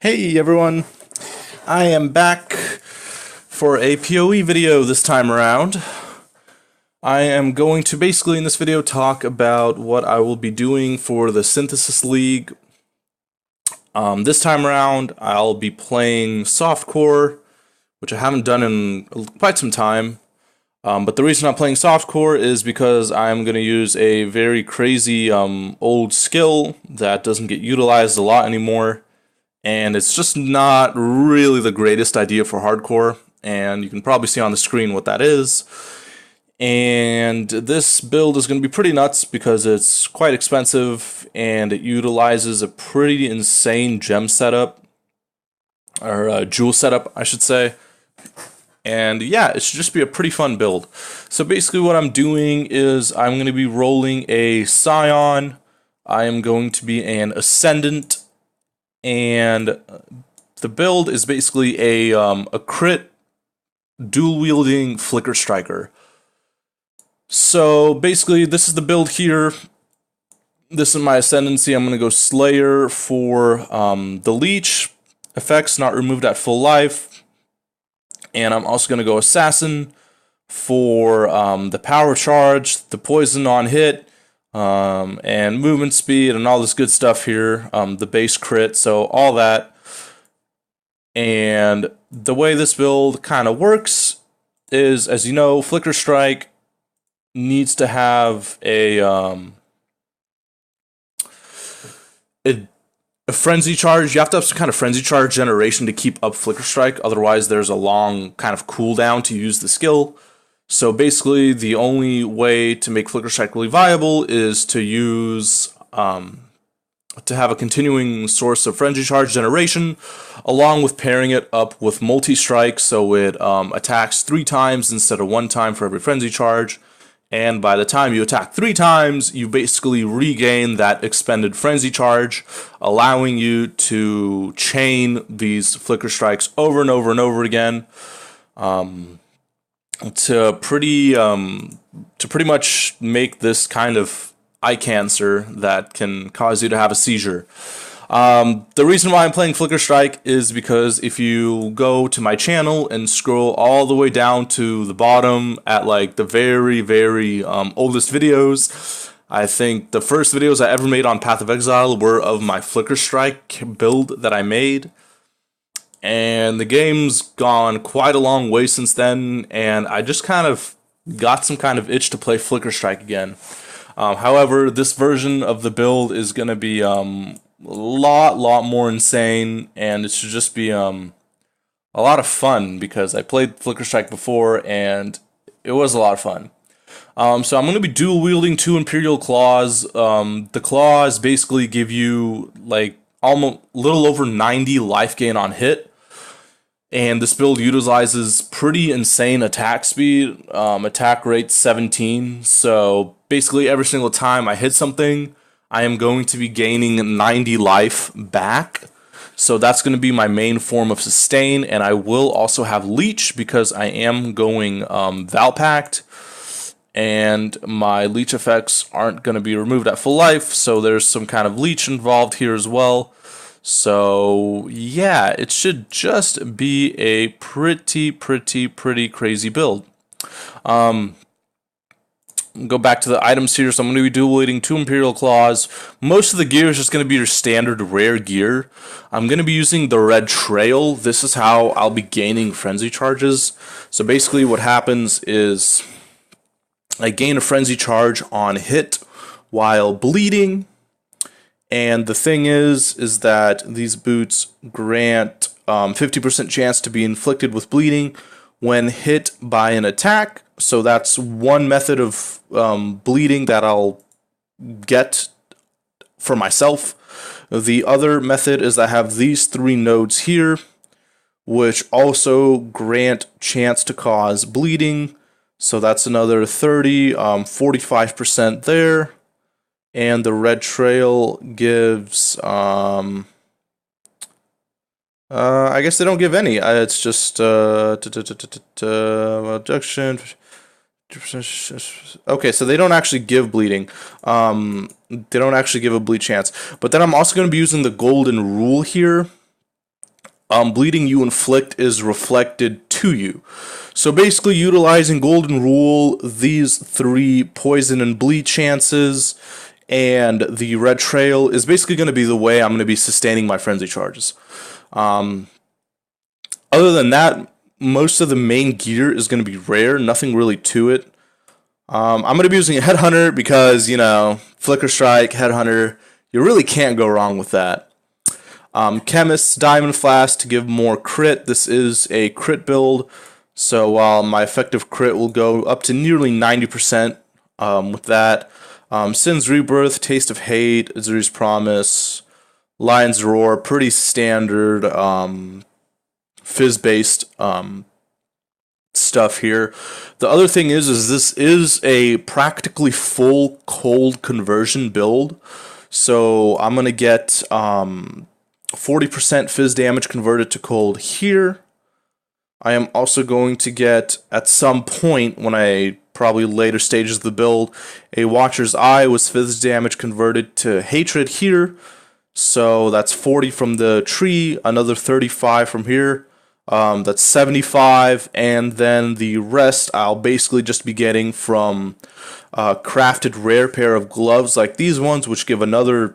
Hey everyone, I am back for a PoE video this time around. I am going to basically in this video talk about what I will be doing for the Synthesis League. This time around I'll be playing Softcore, which I haven't done in quite some time. But the reason I'm playing Softcore is because I'm going to use a very crazy old skill that doesn't get utilized a lot anymore. And it's just not really the greatest idea for hardcore, and you can probably see on the screen what that is. And this build is going to be pretty nuts because it's quite expensive and it utilizes a pretty insane gem setup, or jewel setup I should say. And yeah, it should just be a pretty fun build. So basically what I'm doing is I'm going to be rolling a Scion, I am going to be an Ascendant, and the build is basically a crit dual-wielding Flicker Striker. So basically this is the build here. This is my Ascendancy. I'm going to go Slayer for the Leech effects not removed at full life. And I'm also going to go Assassin for the Power Charge, the Poison on hit, and movement speed and all this good stuff here, the base crit, so all that. And the way this build kind of works is, as you know, Flicker Strike needs to have a frenzy charge. You have to have some kind of frenzy charge generation to keep up Flicker Strike, otherwise there's a long kind of cooldown to use the skill. So basically, the only way to make Flicker Strike really viable is to use, to have a continuing source of frenzy charge generation, along with pairing it up with multi-strike, so it attacks 3 times instead of 1 time for every frenzy charge. And by the time you attack 3 times, you basically regain that expended frenzy charge, allowing you to chain these Flicker Strikes over and over and over again. To pretty much make this kind of eye cancer that can cause you to have a seizure. The reason why I'm playing Flicker Strike is because if you go to my channel and scroll all the way down to the bottom at like the very oldest videos, I think the first videos I ever made on Path of Exile were of my Flicker Strike build that I made. And the game's gone quite a long way since then, and I just kind of got some kind of itch to play Flicker Strike again. However, this version of the build is going to be a lot more insane, and it should just be a lot of fun because I played Flicker Strike before, and it was a lot of fun. So I'm going to be dual wielding 2 Imperial Claws. The claws basically give you like almost little over 90 life gain on hit. And this build utilizes pretty insane attack speed, attack rate 17, so basically every single time I hit something, I am going to be gaining 90 life back. So that's going to be my main form of sustain, and I will also have Leech because I am going Valpact, and my Leech effects aren't going to be removed at full life, so there's some kind of Leech involved here as well. So yeah, it should just be a pretty crazy build. Go back to the items here. So I'm going to be dual wielding 2 Imperial Claws. Most of the gear is just going to be your standard rare gear. I'm going to be using the Red Trail. This is how I'll be gaining frenzy charges. So basically what happens is I gain a frenzy charge on hit while bleeding. And the thing is that these boots grant 50% chance to be inflicted with bleeding when hit by an attack. So that's one method of bleeding that I'll get for myself. The other method is I have these 3 nodes here, which also grant chance to cause bleeding. So that's another 30, 45% there. And the Red Trail gives, I guess they don't give any. It's just, reduction. Okay, so they don't actually give bleeding. They don't actually give a bleed chance. But then I'm also going to be using the golden rule here. bleeding you inflict is reflected to you. So basically, utilizing Golden Rule, these 3 poison and bleed chances, and the red trail is basically going to be the way I'm going to be sustaining my frenzy charges. Other than that, most of the main gear is going to be rare, nothing really to it. I'm going to be using a Headhunter because, you know, Flicker Strike, Headhunter, you really can't go wrong with that. Chemist's Diamond Flask to give more crit. This is a crit build, so while my effective crit will go up to nearly 90% with that. Sin's Rebirth, Taste of Hate, Azuri's Promise, Lion's Roar, pretty standard fizz-based stuff here. The other thing is this is a practically full cold conversion build, so I'm going to get 40% fizz damage converted to cold here. I am also going to get, at some point, when I probably later stages of the build, a Watcher's Eye with fizz damage converted to hatred here. So that's 40 from the tree, another 35 from here. That's 75, and then the rest I'll basically just be getting from crafted rare pair of gloves like these ones, which give another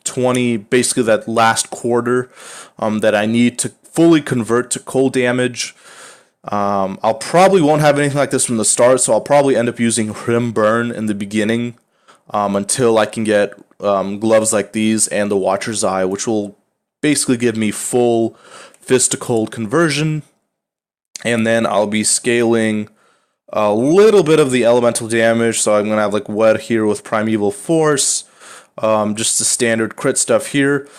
20, basically that last quarter that I need to fully convert to cold damage. I'll probably won't have anything like this from the start, so I'll probably end up using Rim Burn in the beginning until I can get gloves like these and the Watcher's Eye, which will basically give me full fist to cold conversion. And then I'll be scaling a little bit of the elemental damage, so I'm going to have like Wet here with Primeval Force. Just the standard crit stuff here.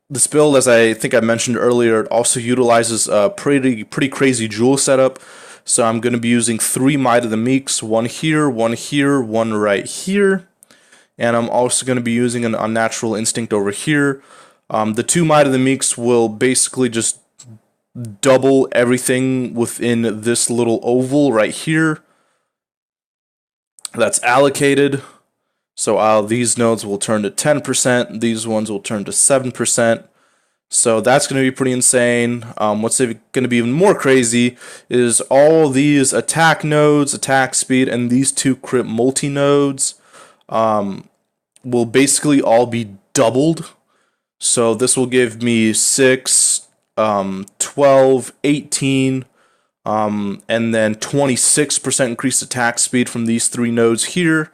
This build, as I think I mentioned earlier, it also utilizes a pretty crazy jewel setup. So I'm going to be using 3 Might of the Meeks, 1 here, 1 here, 1 right here. And I'm also going to be using an Unnatural Instinct over here. The 2 Might of the Meeks will basically just double everything within this little oval right here that's allocated. So these nodes will turn to 10%, these ones will turn to 7%. So that's going to be pretty insane. What's going to be even more crazy is all these attack nodes, attack speed, and these 2 crit multi-nodes will basically all be doubled. So this will give me 6, 12, 18, and then 26% increased attack speed from these 3 nodes here.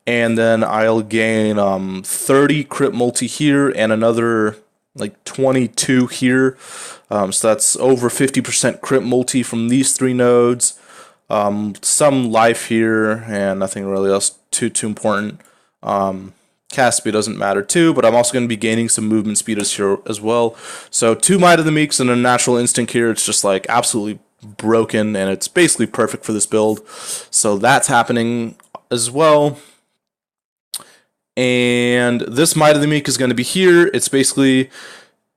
And then I'll gain 30 crit multi here and another like 22 here. So that's over 50% crit multi from these 3 nodes. Some life here and nothing really else too important. Cast speed doesn't matter too, but I'm also going to be gaining some movement speed as well. So 2 Might of the Meeks and a Natural Instinct here. It's just like absolutely broken, and it's basically perfect for this build. So that's happening as well. And this Might of the Meek is going to be here. It's basically,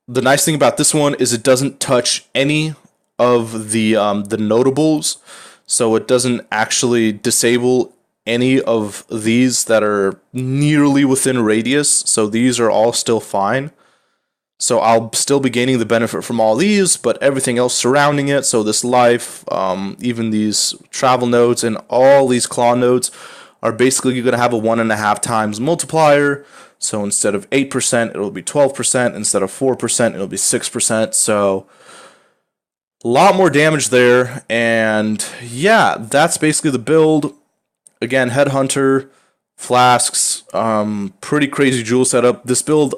the nice thing about this one is it doesn't touch any of the notables, so it doesn't actually disable any of these that are nearly within radius. So these are all still fine. So I'll still be gaining the benefit from all these, but everything else surrounding it, so this life, even these travel nodes and all these claw nodes, are basically going to have a 1.5 times multiplier. So instead of 8%, it'll be 12%. Instead of 4%, it'll be 6%. So a lot more damage there. And yeah, that's basically the build. Again, Headhunter, Flasks, pretty crazy jewel setup. This build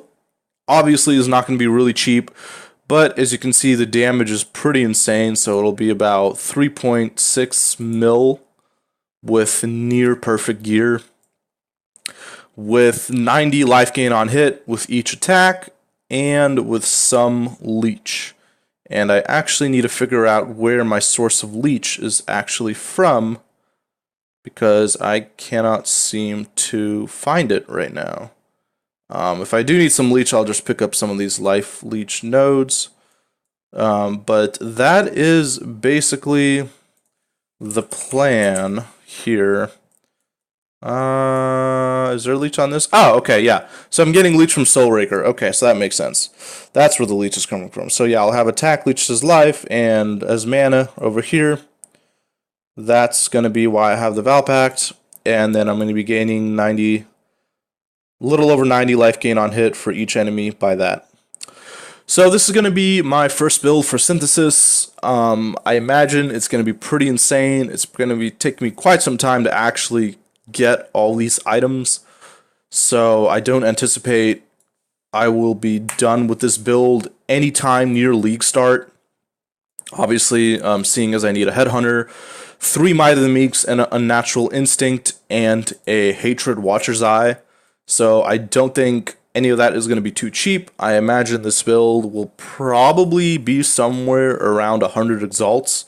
obviously is not going to be really cheap, but as you can see, the damage is pretty insane. So it'll be about 3.6 mil with near perfect gear, with 90 life gain on hit with each attack, and with some leech. And I actually need to figure out where my source of leech is actually from, because I cannot seem to find it right now. If I do need some leech, I'll just pick up some of these life leech nodes. But that is basically the plan here. Is there a leech on this? Oh, okay, yeah. So I'm getting leech from Soul Raker. Okay, so that makes sense. That's where the leech is coming from. So yeah, I'll have attack, leech as life, and as mana over here. That's going to be why I have the Val Pact. And then I'm going to be gaining 90, a little over 90 life gain on hit for each enemy by that. So this is going to be my first build for Synthesis. I imagine it's going to be pretty insane. It's going to be taking me quite some time to actually get all these items. So I don't anticipate I will be done with this build anytime near league start. Obviously, seeing as I need a Headhunter, 3 Might of the Meeks, and a Unnatural Instinct, and a Hatred Watcher's Eye. So I don't think any of that is going to be too cheap. I imagine this build will probably be somewhere around 100 Exalts,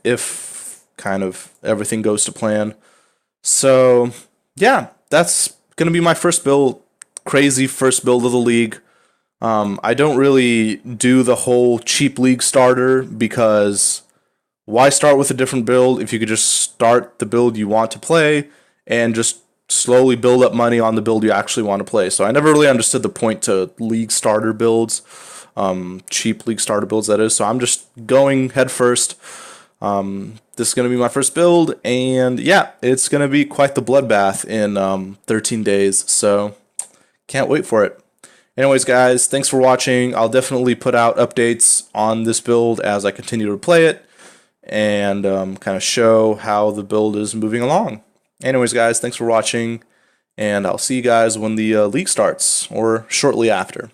if kind of everything goes to plan. So yeah, that's going to be my first build, crazy first build of the league. I don't really do the whole cheap league starter because why start with a different build if you could just start the build you want to play and just slowly build up money on the build you actually want to play. So I never really understood the point to league starter builds, cheap league starter builds that is. So I'm just going head first. This is going to be my first build, and yeah, it's going to be quite the bloodbath in 13 days. So can't wait for it. Anyways, guys, thanks for watching. I'll definitely put out updates on this build as I continue to play it and kind of show how the build is moving along. Anyways, guys, thanks for watching, and I'll see you guys when the league starts or shortly after.